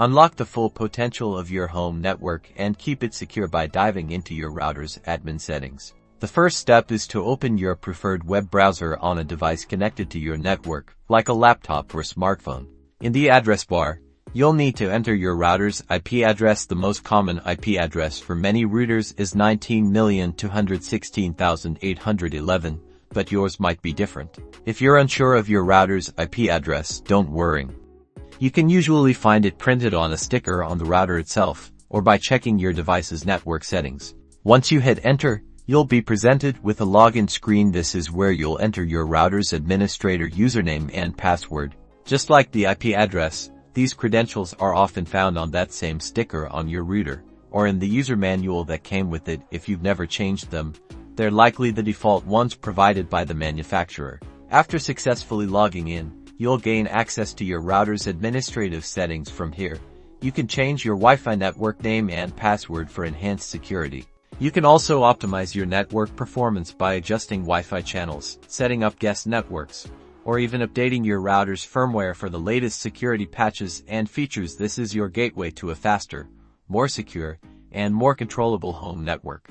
Unlock the full potential of your home network and keep it secure by diving into your router's admin settings. The first step is to open your preferred web browser on a device connected to your network, like a laptop or smartphone. In the address bar, you'll need to enter your router's IP address. The most common IP address for many routers is 19,216,811, but yours might be different. If you're unsure of your router's IP address, don't worry. You can usually find it printed on a sticker on the router itself, or by checking your device's network settings. Once you hit enter, you'll be presented with a login screen. This is where you'll enter your router's administrator username and password. Just like the IP address, these credentials are often found on that same sticker on your router, or in the user manual that came with it. If you've never changed them, they're likely the default ones provided by the manufacturer. After successfully logging in, you'll gain access to your router's administrative settings. From here, you can change your Wi-Fi network name and password for enhanced security. You can also optimize your network performance by adjusting Wi-Fi channels, setting up guest networks, or even updating your router's firmware for the latest security patches and features. This is your gateway to a faster, more secure, and more controllable home network.